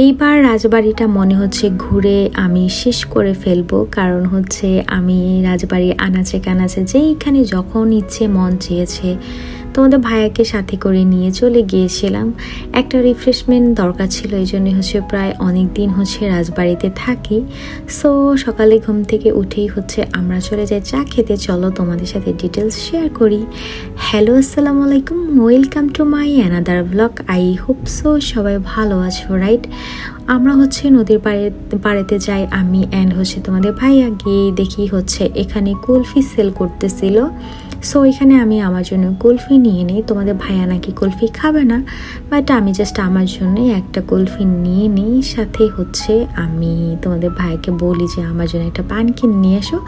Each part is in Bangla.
এইবার রাজবাড়িটা মনে হচ্ছে ঘুরে আমি শেষ করে ফেলবো, কারণ হচ্ছে আমি রাজবাড়ির আনাচে কানাচে যেইখানে যখন ইচ্ছে মন চেয়েছে তোমাদের ভাইয়াকে সাথে করে নিয়ে চলে গিয়েছিলাম। একটা রিফ্রেশমেন্ট দরকার ছিল, এই জন্য হচ্ছে প্রায় অনেক দিন হচ্ছে রাজবাড়িতে থাকি। সো সকালে ঘুম থেকে উঠেই হচ্ছে আমরা চলে যাই চা খেতে। চলো তোমাদের সাথে ডিটেলস শেয়ার করি। হ্যালো, আসসালামু আলাইকুম, welcome to my another blog. I hope so সবাই ভালো আছো, রাইট? আমরা হচ্ছে নদীর পাড়েতে যাই আমি অ্যান্ড হচ্ছে তোমাদের ভাইয়া। গিয়ে দেখি হচ্ছে এখানে কুলফি সেল করতেছিল। সো এখানে আমি আমার জন্য কুলফি নিয়ে নিই। তোমাদের ভাইয়া নাকি কুলফি খাবে না, বাট আমি জাস্ট আমার জন্যই একটা কুলফি নিয়ে নিই। সাথে হচ্ছে আমি তোমাদের ভাইয়াকে বলি যে আমার জন্য একটা পান কিনে নিয়ে এসো।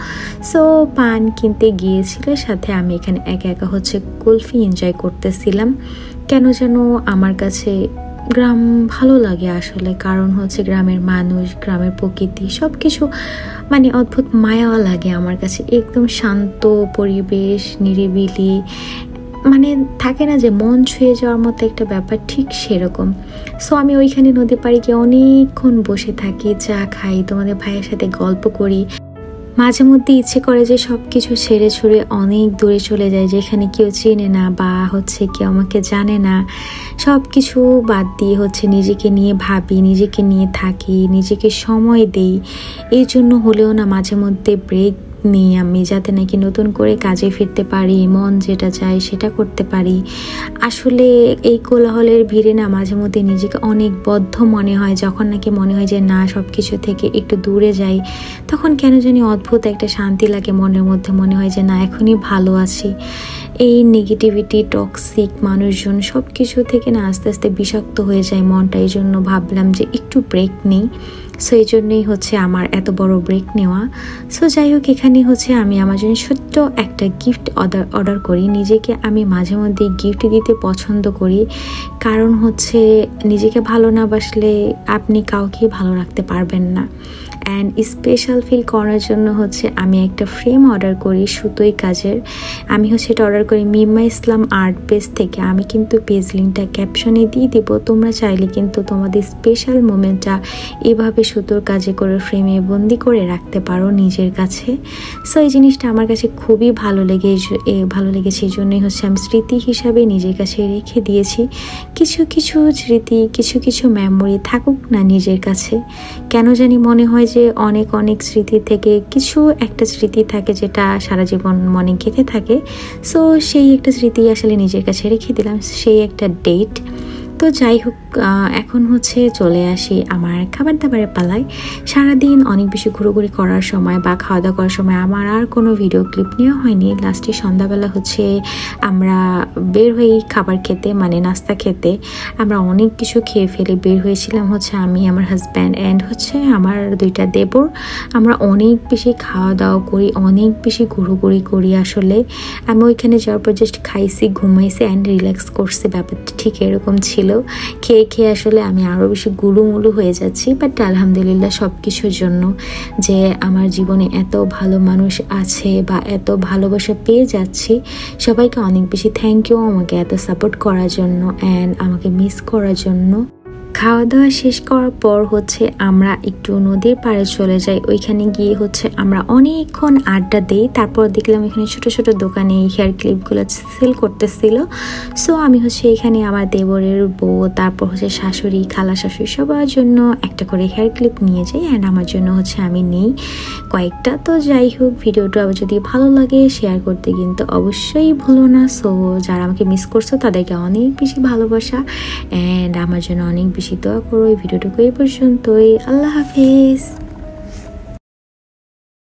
সো পান কিনতে গিয়েছিল, সাথে আমি এখানে একা একা হচ্ছে কুলফি এনজয় করতেছিলাম। কেন যেন আমার কাছে গ্রাম ভালো লাগে আসলে, কারণ হচ্ছে গ্রামের মানুষ, গ্রামের প্রকৃতি সব কিছু মানে অদ্ভুত মায়া লাগে আমার কাছে। একদম শান্ত পরিবেশ, নিরিবিলি, মানে থাকে না যে মন ছুঁয়ে যাওয়ার মতো একটা ব্যাপার, ঠিক সেরকম। সো আমি ওইখানে নদী পাড়ে গিয়ে অনেকক্ষণ বসে থাকি, চা খাই, তোমাদের ভাইয়ের সাথে গল্প করি। মাঝে মধ্যে ইচ্ছে করে যে সব কিছু ছেড়ে ছুড়ে অনেক দূরে চলে যায়, যেখানে কেউ চেনে না বা হচ্ছে কেউ আমাকে জানে না। সব কিছু বাদ দিয়ে হচ্ছে নিজেকে নিয়ে ভাবি, নিজেকে নিয়ে থাকি, নিজেকে সময় দেই। এই জন্য হলেও না মাঝে মধ্যে ব্রেক নিই আমি, যাতে নাকি নতুন করে কাজে ফিরতে পারি, মন যেটা চায় সেটা করতে পারি। আসলে এই কোলাহলের ভিড়ে না মাঝে মধ্যে নিজেকে অনেক বদ্ধ মনে হয়। যখন নাকি মনে হয় যে না, সব কিছু থেকে একটু দূরে যাই, তখন কেন জানি অদ্ভুত একটা শান্তি লাগে মনের মধ্যে। মনে হয় যে না, এখনই ভালো আছি। এই নেগেটিভিটি, টক্সিক মানুষজন সব কিছু থেকে না আস্তে আস্তে বিষাক্ত হয়ে যায় মনটা। এই জন্য ভাবলাম যে একটু ব্রেক নিই। সো এই জন্যই হচ্ছে আমার এত বড় ব্রেক নেওয়া। সো যাই হোক, এখানে হচ্ছে আমি আমার জন্য ছোট্ট একটা গিফট অর্ডার করি। নিজেকে আমি মাঝে মধ্যে গিফট দিতে পছন্দ করি, কারণ হচ্ছে নিজেকে ভালো না বাসলে আপনি কাউকে ভালো রাখতে পারবেন না। অ্যান্ড স্পেশাল ফিল করার জন্য হচ্ছে আমি একটা ফ্রেম অর্ডার করি সুতোই কাজের। আমি হচ্ছে এটা অর্ডার করি মিম্মা ইসলাম আর্ট পেজ থেকে। আমি কিন্তু পেজ লিঙ্কটা ক্যাপশনে দিয়ে দিব। তোমরা চাইলে কিন্তু তোমাদের স্পেশাল মোমেন্টটা এভাবে সুতোর কাজে করে ফ্রেমে বন্দি করে রাখতে পারো নিজের কাছে। সো এই জিনিসটা আমার কাছে খুবই ভালো লেগেছে। এই জন্যই হচ্ছে আমি স্মৃতি হিসাবে নিজের কাছে রেখে দিয়েছি। কিছু কিছু স্মৃতি, কিছু কিছু মেমোরি থাকুক না নিজের কাছে। কেন জানি মনে হয় যে অনেক অনেক স্মৃতি থেকে কিছু একটা স্মৃতি থাকে যেটা সারা জীবন মনে গেঁথে থাকে। সো সেই একটা স্মৃতি আসলে নিজের কাছে রেখে দিলাম, সেই একটা ডেট। তো যাই হোক, এখন হচ্ছে চলে আসি আমার খাবার দাবারের পালায়। সারাদিন অনেক বেশি ঘুরোঘুরি করার সময় বা খাওয়া দাওয়া করার সময় আমার আর কোনো ভিডিও ক্লিপ নেওয়া হয়নি। লাস্টে সন্ধ্যাবেলা হচ্ছে আমরা বের হই খাবার খেতে, মানে নাস্তা খেতে। আমরা অনেক কিছু খেয়ে ফেলে বের হয়েছিলাম হচ্ছে আমি, আমার হাজব্যান্ড অ্যান্ড হচ্ছে আমার দুইটা দেবর। আমরা অনেক বেশি খাওয়া দাওয়া করি, অনেক বেশি ঘুরোঘুরি করি। আসলে আমি ওইখানে যাওয়ার পর জাস্ট খাইছি, ঘুমাইছি অ্যান্ড রিল্যাক্স করছি। ব্যাপারটা ঠিক এরকম ছিল। খেয়ে খেয়ে আসলে আমি আরও বেশি গুলুমুলু হয়ে যাচ্ছি। বাট আলহামদুলিল্লাহ সব কিছুর জন্য, যে আমার জীবনে এত ভালো মানুষ আছে বা এত ভালোবাসা পেয়ে যাচ্ছি। সবাইকে অনেক বেশি থ্যাংক ইউ আমাকে এত সাপোর্ট করার জন্য অ্যান্ড আমাকে মিস করার জন্য। খাওয়া দাওয়া শেষ করার পর হচ্ছে আমরা একটু নদীর পাড়ে চলে যাই। ওইখানে গিয়ে হচ্ছে আমরা অনেকক্ষণ আড্ডা দিই। তারপর দেখলাম এখানে ছোট ছোট দোকানে হেয়ার ক্লিপগুলো সেল করতেছিল। সো আমি হচ্ছে এখানে আমার দেবরের বউ, তারপর হচ্ছে শাশুড়ি, খালা শাশুড়ি সবার জন্য একটা করে হেয়ার ক্লিপ নিয়ে যাই অ্যান্ড আমার জন্য হচ্ছে আমি নিই কয়েকটা। তো যাই হোক, ভিডিওটা যদি ভালো লাগে শেয়ার করতে কিন্তু অবশ্যই ভুলো না। সো যারা আমাকে মিস করছো তাদেরকে অনেক বেশি ভালোবাসা অ্যান্ড আমার জন্য অনেক বেশি দোয়া করো। এই ভিডিওটুকু এই পর্যন্তই। আল্লাহ হাফিজ।